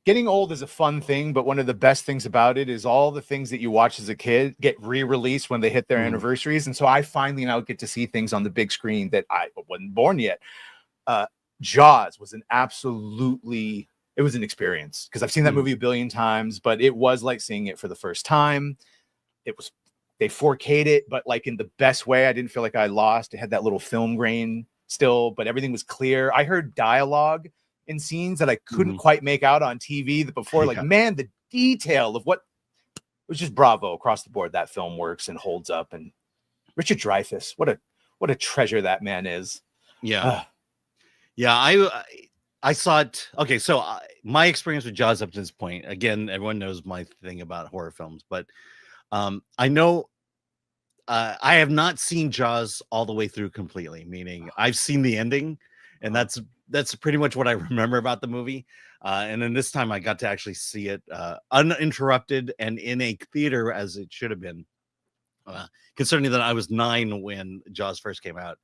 getting old is a fun thing, but one of the best things about it is all the things that you watch as a kid get re-released when they hit their anniversaries. And so I finally now get to see things on the big screen that I wasn't born yet. Jaws was it was an experience because I've seen that movie a billion times, but it was like seeing it for the first time. They 4K'd it, but like in the best way. I didn't feel like I lost. It had that little film grain still, but everything was clear. I heard dialogue in scenes that I couldn't quite make out on TV before. Like, man, the detail of what it was just bravo across the board. That film works and holds up. And Richard Dreyfuss, what a treasure that man is. Yeah. I saw it. Okay, so my experience with Jaws up to this point, again, everyone knows my thing about horror films, but I know I have not seen Jaws all the way through completely, meaning I've seen the ending, and that's pretty much what I remember about the movie. And then this time I got to actually see it uninterrupted and in a theater as it should have been, considering that I was 9 when Jaws first came out.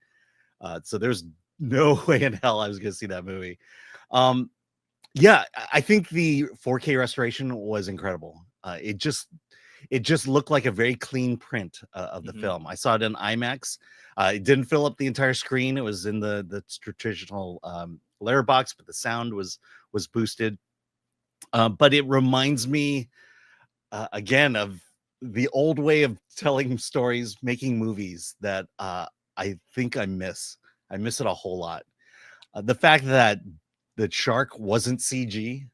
So there's no way in hell I was going to see that movie. Yeah, I think the 4K restoration was incredible. It just looked like a very clean print of the film. I saw it in IMAX. It didn't fill up the entire screen. It was in the traditional layer box, but the sound was boosted. But it reminds me again of the old way of telling stories, making movies that I think I miss. I miss it a whole lot. The fact that the shark wasn't CG,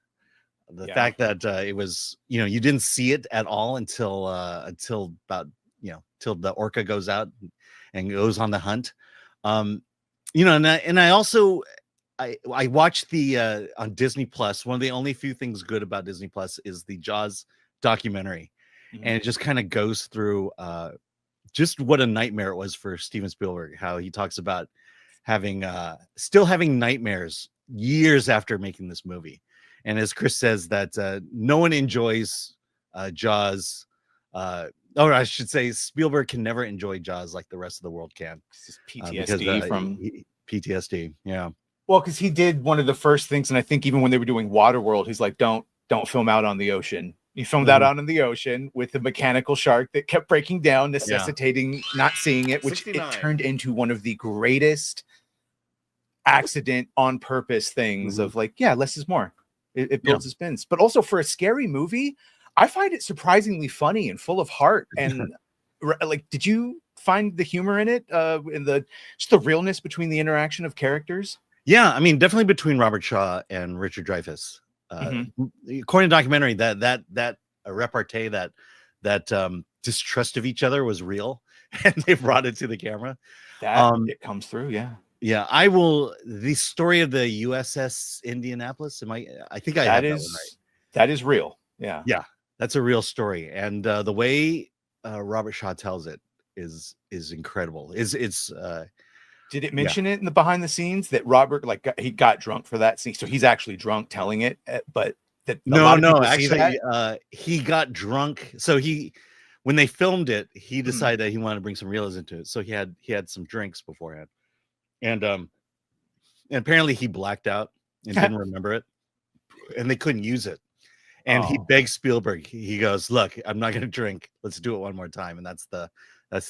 the fact that it was, you didn't see it at all until about, till the orca goes out and goes on the hunt. And I also watched the on Disney Plus. One of the only few things good about Disney Plus is the Jaws documentary, and it just kind of goes through just what a nightmare it was for Steven Spielberg. How he talks about still having nightmares years after making this movie. And as Chris says, that no one enjoys Jaws, or I should say Spielberg can never enjoy Jaws like the rest of the world can. It's PTSD from PTSD. Yeah. Well, because he did one of the first things, and I think even when they were doing Waterworld, he's like, don't film out on the ocean. He filmed that out in the ocean with the mechanical shark that kept breaking down, necessitating not seeing it, which 69. It turned into one of the greatest accident on purpose things of like, less is more. It builds suspense. But also for a scary movie, I find it surprisingly funny and full of heart. And like, did you find the humor in it? In just the realness between the interaction of characters? Yeah, I mean, definitely between Robert Shaw and Richard Dreyfuss. According to documentary, that repartee, that distrust of each other was real, and they brought it to the camera. It comes through, Yeah, the story of the USS Indianapolis. I think I have that one right. That is real. Yeah, that's a real story, and the way Robert Shaw tells it is incredible. Did it mention it in the behind the scenes that Robert he got drunk for that scene? So he's actually drunk telling it, but that no, actually, he got drunk. So when they filmed it, he decided that he wanted to bring some realism to it. So he had some drinks beforehand. And apparently he blacked out and didn't remember it, and they couldn't use it. And he begged Spielberg. He goes, "Look, I'm not going to drink. Let's do it one more time." And that's the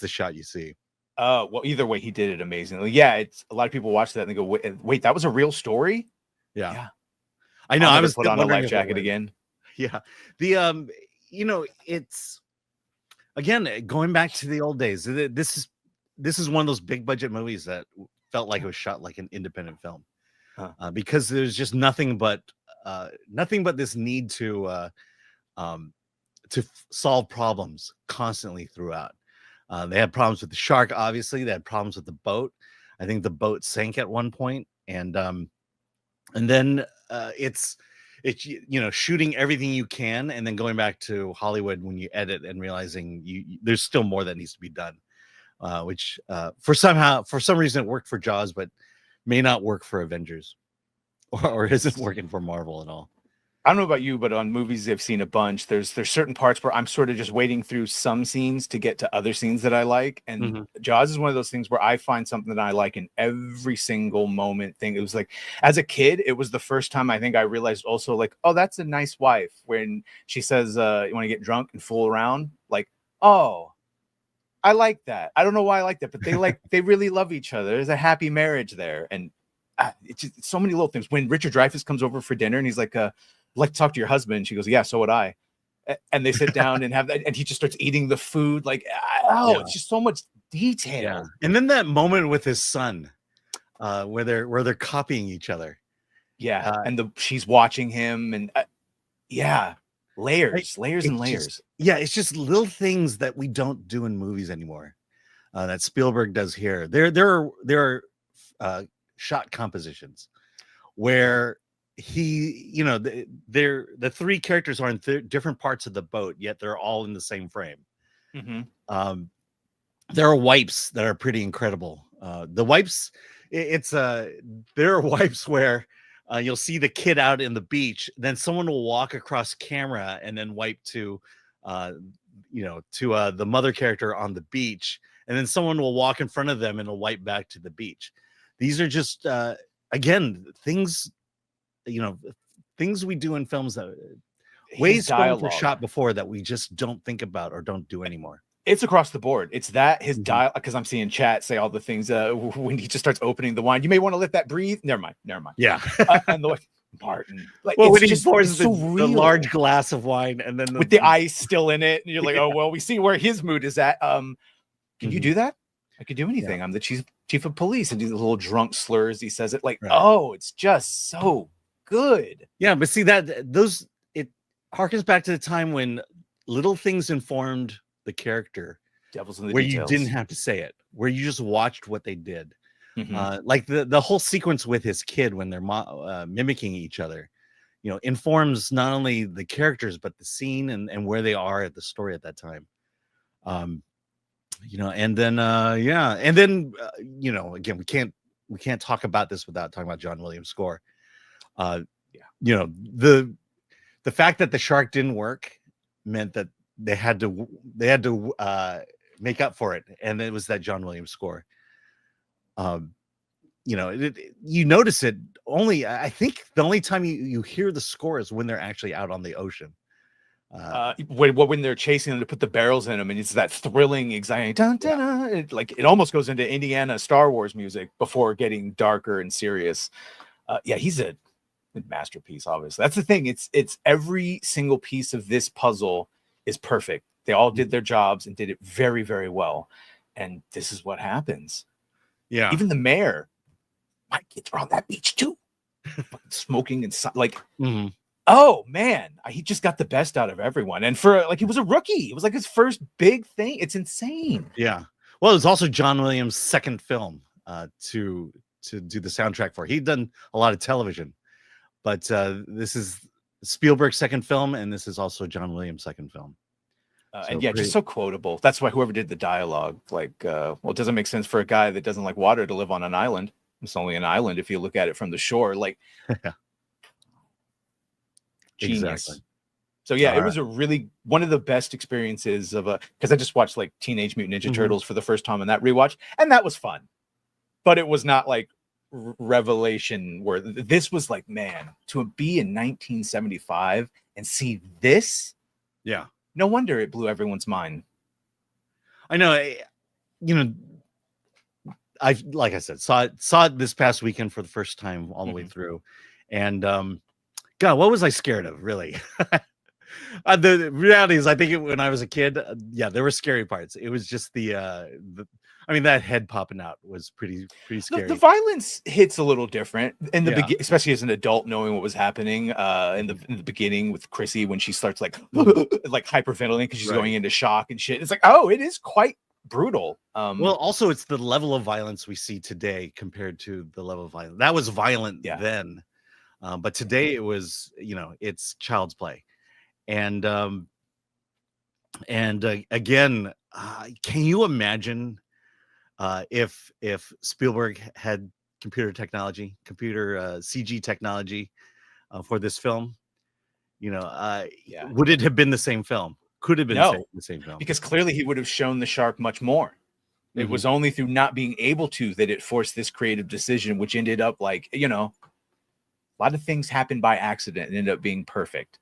shot you see. Well, either way, he did it amazingly. Yeah, it's a lot of people watch that and they go, "Wait, that was a real story?" Yeah. I know. I was put on a life jacket again. Yeah, it's again going back to the old days. This is one of those big budget movies that felt like it was shot like an independent film, because there's just nothing but this need to solve problems constantly throughout. They had problems with the shark, obviously. They had problems with the boat. I think the boat sank at one point, and then it's shooting everything you can, and then going back to Hollywood when you edit and realizing there's still more that needs to be done. Which for some reason it worked for Jaws, but may not work for Avengers, or isn't working for Marvel at all. I don't know about you, but on movies I've seen a bunch, there's certain parts where I'm sort of just waiting through some scenes to get to other scenes that I like. And Jaws is one of those things where I find something that I like in every single moment thing. It was like, as a kid, it was the first time I think I realized also like, oh, that's a nice wife. When she says, you want to get drunk and fool around? Like, oh, I like that. I don't know why I like that, but they really love each other. There's a happy marriage there. And it's just so many little things. When Richard Dreyfuss comes over for dinner and he's like, like to talk to your husband. She goes, yeah, so would I. And they sit down and have that, and he just starts eating the food. Like, it's just so much detail. Yeah. And then that moment with his son, where they're copying each other. Yeah. And she's watching him, and layers and layers. It's just little things that we don't do in movies anymore. That Spielberg does here. There are shot compositions where the three characters are in different parts of the boat, yet they're all in the same frame. There are wipes that are pretty incredible. The wipes, there are wipes where you'll see the kid out in the beach, then someone will walk across camera and then wipe to the mother character on the beach, and then someone will walk in front of them and will wipe back to the beach. These are just again things we do in films that ways films were shot before that we just don't think about or don't do anymore. It's across the board. It's that his dialogue, because I'm seeing chat say all the things when he just starts opening the wine. You may want to let that breathe. Never mind. Yeah. And the Martin, like, well, when he pours the large glass of wine and then with the ice still in it, and you're like, oh well, we see where his mood is at. Can you do that? I could do anything. I'm the chief of police, and do the little drunk slurs. He says it like, oh, it's just so good. Yeah, but see it harkens back to the time when little things informed the character, devils in the where details. You didn't have to say it, where you just watched what they did. Like the whole sequence with his kid when they're mimicking each other, informs not only the characters but the scene and where they are at the story at that time. And then again, we can't talk about this without talking about John Williams' score. The fact that the shark didn't work meant that they had to make up for it, and it was that John Williams score. You notice it only. I think the only time you hear the score is when they're actually out on the ocean. When they're chasing them to put the barrels in them, and it's that thrilling, exciting, dun, dun, dun, it almost goes into Indiana Star Wars music before getting darker and serious. He's a masterpiece. Obviously, that's the thing. It's every single piece of this puzzle is perfect. They all did their jobs and did it very, very well. And this is what happens. Yeah, even the mayor, my kids are on that beach too, smoking and like. Oh man, he just got the best out of everyone. And for he was a rookie. It was like his first big thing. It's insane. Yeah. Well, it was also John Williams' second film to do the soundtrack for. He'd done a lot of television, but this is Spielberg's second film, and this is also John Williams' second film. Just so quotable. That's why whoever did the dialogue, it doesn't make sense for a guy that doesn't like water to live on an island. It's only an island if you look at it from the shore. Genius. Exactly. So it was a really one of the best experiences of because I just watched Teenage Mutant Ninja Turtles for the first time on that rewatch, and that was fun, but it was not revelation where this was man, to be in 1975 and see this. Yeah, no wonder it blew everyone's mind. I know. I like I said, saw it this past weekend for the first time all the way through, and God, what was I scared of, really? The reality is, I think when I was a kid, there were scary parts. It was just that head popping out was pretty scary. The violence hits a little different in the beginning, especially as an adult, knowing what was happening in the beginning with Chrissy when she starts hyperventilating because she's going into shock and shit. It's it is quite brutal. Well, also it's the level of violence we see today compared to the level of violence that was violent then. But today it was, it's child's play. And again, can you imagine if Spielberg had computer CG technology for this film? You know, Yeah. would it have been the same film? Could have been No, the same film. because clearly he would have shown the shark much more. It was only through not being able to that it forced this creative decision, which ended up like, you know, a lot of things happen by accident and ended up being perfect.